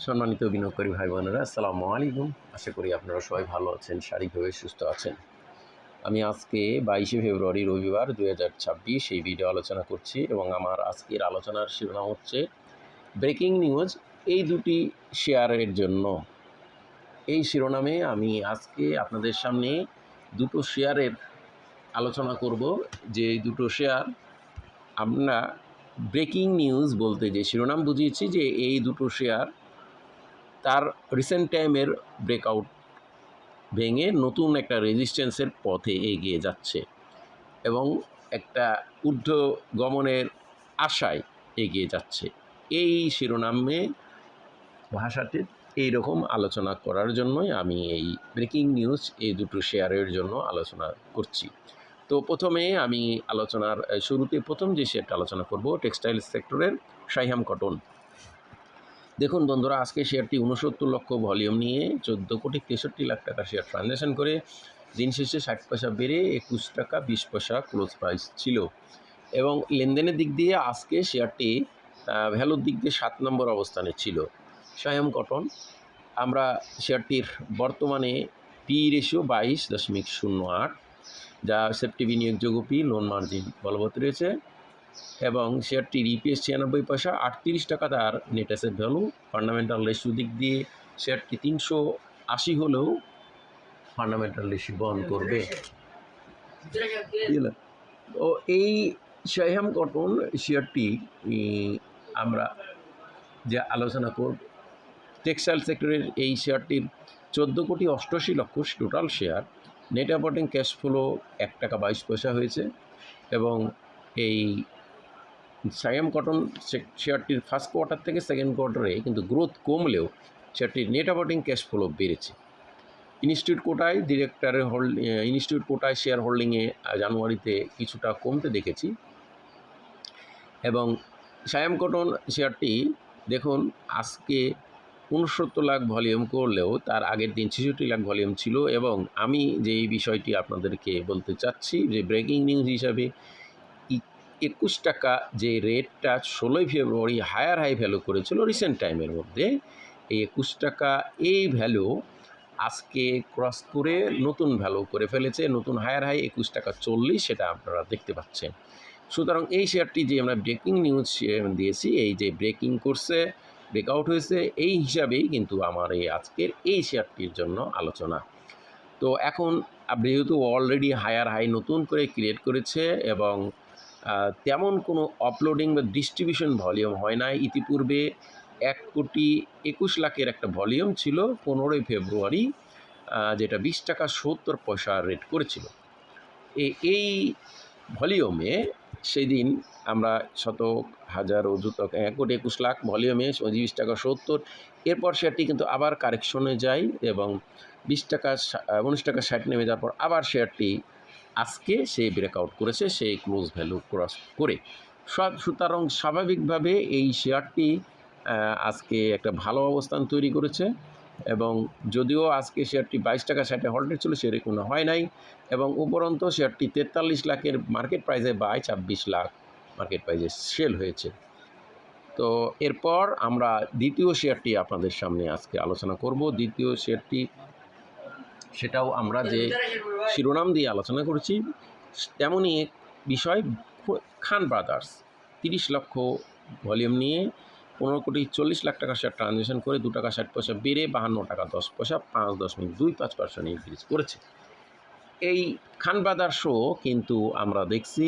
সম্মানিত বিনিয়োগকারী ভাই বোনেরা, আসসালামু আলাইকুম। আশা করি আপনারা সবাই ভালো আছেন, শারীরিকভাবে সুস্থ আছেন। আমি আজকে 22শে ফেব্রুয়ারি রবিবার 2026 এই ভিডিও আলোচনা করছি এবং আমার আজকের আলোচনার শিরোনাম হচ্ছে ব্রেকিং নিউজ এই দুটি শেয়ারের জন্য। এই শিরোনামে আমি আজকে আপনাদের সামনে দুটো শেয়ারের আলোচনা করব, যে দুটো শেয়ার আমরা ব্রেকিং নিউজ বলতে যে শিরোনাম বুঝিয়েছি, যে এই দুটো শেয়ার তার রিসেন্ট টাইমের ব্রেকআউট ভেঙে নতুন একটা রেজিস্ট্যান্সের পথে এগিয়ে যাচ্ছে এবং একটা ঊর্ধ্বগমনের আশায় এগিয়ে যাচ্ছে। এই শিরোনামে ভাষাটি এইরকম আলোচনা করার জন্যই আমি এই ব্রেকিং নিউজ এই দুটো শেয়ারের জন্য আলোচনা করছি। তো প্রথমে আমি আলোচনার শুরুতে প্রথম যে শেয়ারটা আলোচনা করব, টেক্সটাইল সেক্টরের সাইহাম কটন। দেখুন বন্ধুরা, আজকে শেয়ারটি 69 লক্ষ ভলিউম নিয়ে 14 কোটি 63 লাখ টাকা শেয়ার ট্রানজ্যাকশন করে দিন শেষে 60 পয়সা বেড়ে 21 টাকা 20 পয়সা ক্লোজ প্রাইস ছিল এবং লেনদেনের দিক দিয়ে আজকে শেয়ারটি ভ্যালুর দিক দিয়ে 7 নম্বর অবস্থানে ছিল। সাইহাম কটন, আমরা শেয়ারটির বর্তমানে পি রেশিও 22.08, যা সেফটি বিনিয়োগযোগ্য পি, লোন মার্জিন বলবৎ রয়েছে এবং শেয়ারটির ইপিএস 96 পয়সা, 38 টাকা তার net asset value. Fundamental ratio দিক দিয়ে শেয়ারটি 380 হলেও ফান্ডামেন্টাল রেশিও বহন করবে। ও এই সাইহাম কটন শেয়ারটি আমরা যে আলোচনা করব, টেক্সটাইল সেক্টরের এই শেয়ারটির 14 কোটি 88 লক্ষ total share, net operating cash flow 1 টাকা 22 পয়সা হয়েছে এবং এই সাইহাম কটন শেয়ারটির ফার্স্ট কোয়ার্টার থেকে সেকেন্ড কোয়ার্টারে কিন্তু গ্রোথ কমলেও শেয়ারটির নেট অপারেটিং ক্যাশ ফ্লো বেড়েছে। ইনস্টিটিউট কোটায় ইনস্টিটিউট কোটায় শেয়ার হোল্ডিংয়ে জানুয়ারিতে কিছুটা কমতে দেখেছি এবং সাইহাম কটন শেয়ারটি দেখুন আজকে 69 লাখ ভলিউম করলেও তার আগের দিন 66 লাখ ভলিউম ছিল এবং আমি যেই বিষয়টি আপনাদেরকে বলতে চাচ্ছি, যে ব্রেকিং নিউজ হিসাবে 21 টাকা যে রেটটা 16 ফেব্রুয়ারি হায়ার হাই ভ্যালু করেছিল রিসেন্ট টাইমের মধ্যে, এই 21 টাকা এই ভ্যালু আজকে ক্রস করে নতুন ভ্যালু করে ফেলেছে, নতুন হায়ার হাই 21 টাকা 40, সেটা আপনারা দেখতে পাচ্ছেন। সুতরাং এই শেয়ারটি যে আমরা ব্রেকিং নিউজ দিয়েছি, এই যে ব্রেকিং করছে, ব্রেকআউট হয়েছে, এই হিসাবেই কিন্তু আমার এই আজকের এই শেয়ারটির জন্য আলোচনা। তো এখন যেহেতু অলরেডি হায়ার হাই নতুন করে ক্রিয়েট করেছে এবং তেমন কোনো আপলোডিং বা ডিস্ট্রিবিউশন ভলিউম হয় না। ইতিপূর্বে 1 কোটি 21 লাখের একটা ভলিউম ছিল 15 ফেব্রুয়ারি, যেটা 20 টাকা 70 পয়সা রেট করেছিল। এই ভলিউমে সেদিন আমরা শতক হাজার অযুতক 1 কোটি 21 লাখ ভলিউমে 20 টাকা 70, এরপর শেয়ারটি কিন্তু আবার কারেকশনে যায় এবং 20 টাকা 19 টাকা 60 নেমে যাওয়ার পর আবার শেয়ারটি আজকে সেই ব্রেকআউট করেছে, সেই ক্লোজ ভ্যালু ক্রস করে। সুতরাং স্বাভাবিকভাবে এই শেয়ারটি আজকে একটা ভালো অবস্থান তৈরি করেছে এবং যদিও আজকে শেয়ারটি 22 টাকা 60 হল্টেড ছিল, সেরকম হয় নাই এবং উপরন্ত শেয়ারটি 43 লাখের মার্কেট প্রাইসে বাই 26 লাখ মার্কেট প্রাইসে সেল হয়েছে। তো এরপর আমরা দ্বিতীয় শেয়ারটি আপনাদের সামনে আজকে আলোচনা করব। দ্বিতীয় শেয়ারটি, সেটাও আমরা যে শিরোনাম দিয়ে আলোচনা করেছি তেমনই এক বিষয়, খান ব্রাদার্স 30 লক্ষ ভলিউম নিয়ে 15 কোটি 40 লাখ টাকা শেয়ার ট্রানজ্যাকশন করে 2 টাকা 60 পয়সা বেড়ে 52 টাকা 10 পয়সা 5.25% ইনক্রিজ করেছে। এই খান ব্রাদার্সও কিন্তু আমরা দেখছি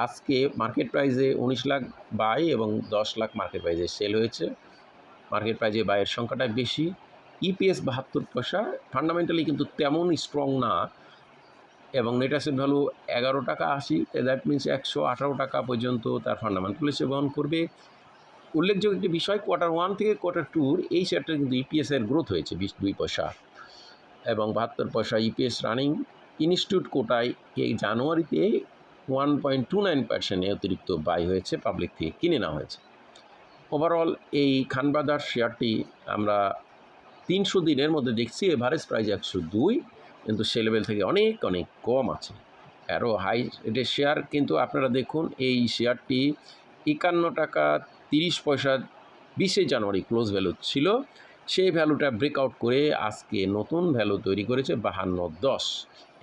আজকে মার্কেট প্রাইসে 19 লাখ বাই এবং 10 লাখ মার্কেট প্রাইসে সেল হয়েছে। মার্কেট প্রাইসে বাইয়ের সংখ্যাটা বেশি। ইপিএস 72 পয়সা, ফান্ডামেন্টালি কিন্তু তেমন স্ট্রং না এবং নেট অ্যাসেট ভ্যালু 11 টাকা 80, দ্যাট মিনস 118 টাকা পর্যন্ত তার ফান্ডামেন্টাল হিসেবে বহন করবে। উল্লেখযোগ্য একটি বিষয়, কোয়ার্টার 1 থেকে কোয়ার্টার 2 এই শেয়ারটার কিন্তু ইপিএসের গ্রোথ হয়েছে 22 পয়সা এবং 72 পয়সা ইপিএস রানিং। ইনস্টিটিউট কোটায় এই জানুয়ারিতে 1.29% অতিরিক্ত বাই হয়েছে, পাবলিক থেকে কিনে নেওয়া হয়েছে। ওভারঅল এই খান ব্রাদার্স শেয়ারটি আমরা 300 দিনের মধ্যে দেখছি এভারেজ প্রাইস 102, কিন্তু সে লেভেল থেকে অনেক অনেক কম আছে, আরও হাই রেটের শেয়ার। কিন্তু আপনারা দেখুন এই শেয়ারটি 51 টাকা 30 পয়সা 20 জানুয়ারি ক্লোজ ভ্যালু ছিল সেই ভ্যালুটা ব্রেকআউট করে আজকে নতুন ভ্যালু তৈরি করেছে 52.10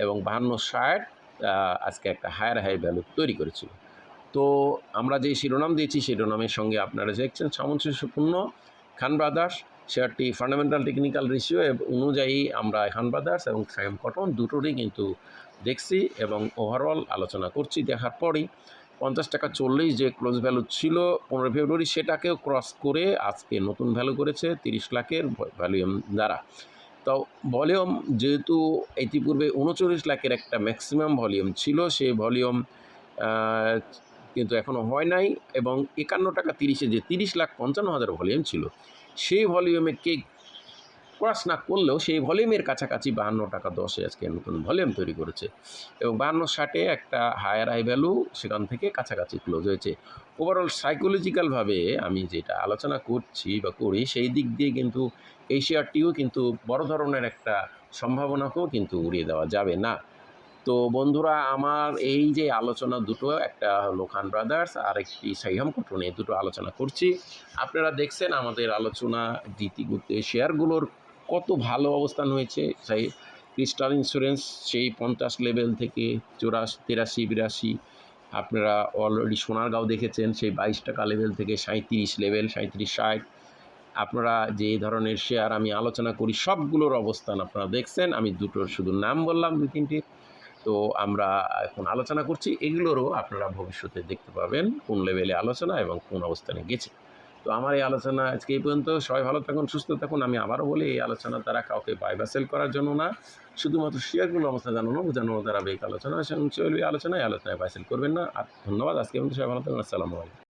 এবং 52.60 আজকে একটা হায়ার হাই ভ্যালু তৈরি করেছিল। তো আমরা যে শিরোনাম দিয়েছি শিরোনামের সঙ্গে আপনারা দেখছেন সামঞ্জস্যপূর্ণ খান ব্রাদার্স শেয়ারটি ফান্ডামেন্টাল টেকনিক্যাল রেশিও অনুযায়ী আমরা খান ব্রাদার্স এবং সাইম কটন দুটোরই কিন্তু দেখছি এবং ওভারঅল আলোচনা করছি। দেখার পরই 50 টাকা 40 যে ক্লোজ ভ্যালু ছিল 15 ফেব্রুয়ারি সেটাকেও ক্রস করে আজকে নতুন ভ্যালু করেছে 30 লাখের ভ্যালিউম দ্বারা। তো ভলিউম যেহেতু ইতিপূর্বে 39 লাখের একটা ম্যাক্সিমাম ভলিউম ছিল, সেই ভলিউম কিন্তু এখনও হয় নাই এবং 51 টাকা 30-এ যে 30,55,000 ভলিউম ছিল সেই ভলিউমে কেক ক্রস না করলেও সেই ভলিউমের কাছাকাছি 52 টাকা 10-এ আজকে নতুন ভলিউম তৈরি করেছে এবং 52.60-এ একটা হায়ার হাই ভ্যালু সেখান থেকে কাছাকাছি ক্লোজ হয়েছে। ওভারঅল সাইকোলজিক্যালভাবে আমি যেটা আলোচনা করছি বা করি সেই দিক দিয়ে কিন্তু এই শেয়ারটিও কিন্তু বড় ধরনের একটা সম্ভাবনাকেও কিন্তু উড়িয়ে দেওয়া যাবে না। তো বন্ধুরা, আমার এই যে আলোচনা দুটো, একটা হলো খান ব্রাদার্স আর একটি সাইহাম কটন, এই দুটো আলোচনা করছি। আপনারা দেখছেন আমাদের আলোচনা রীতিগত শেয়ারগুলোর কত ভালো অবস্থান হয়েছে। ক্রিস্টাল ইন্স্যুরেন্স সেই 50 লেভেল থেকে 83, 82, আপনারা অলরেডি সোনারগাঁও দেখেছেন সেই 22 টাকা লেভেল থেকে 37 লেভেল, 37, 60। আপনারা যে ধরনের শেয়ার আমি আলোচনা করি সবগুলোর অবস্থান আপনারা দেখছেন। আমি দুটোর শুধু নাম বললাম 2-3টি। তো আমরা এখন আলোচনা করছি, এগুলোরও আপনারা ভবিষ্যতে দেখতে পাবেন কোন লেভেলে আলোচনা এবং কোন অবস্থানে গেছে। তো আমার এই আলোচনা আজকে এই পর্যন্ত। সবাই ভালো থাকুন, সুস্থ থাকুন। আমি আবারও বলি, এই আলোচনার দ্বারা কাউকে বাই বা সেল করার জন্য না, শুধুমাত্র শেয়ারগুলোর অবস্থা জানানো বোঝানোর দ্বারা এই আলোচনায় বাই সেল করবেন না। আর ধন্যবাদ। আজকে পর্যন্ত সবাই ভালো থাকুন। আসসালামু আলাইকুম।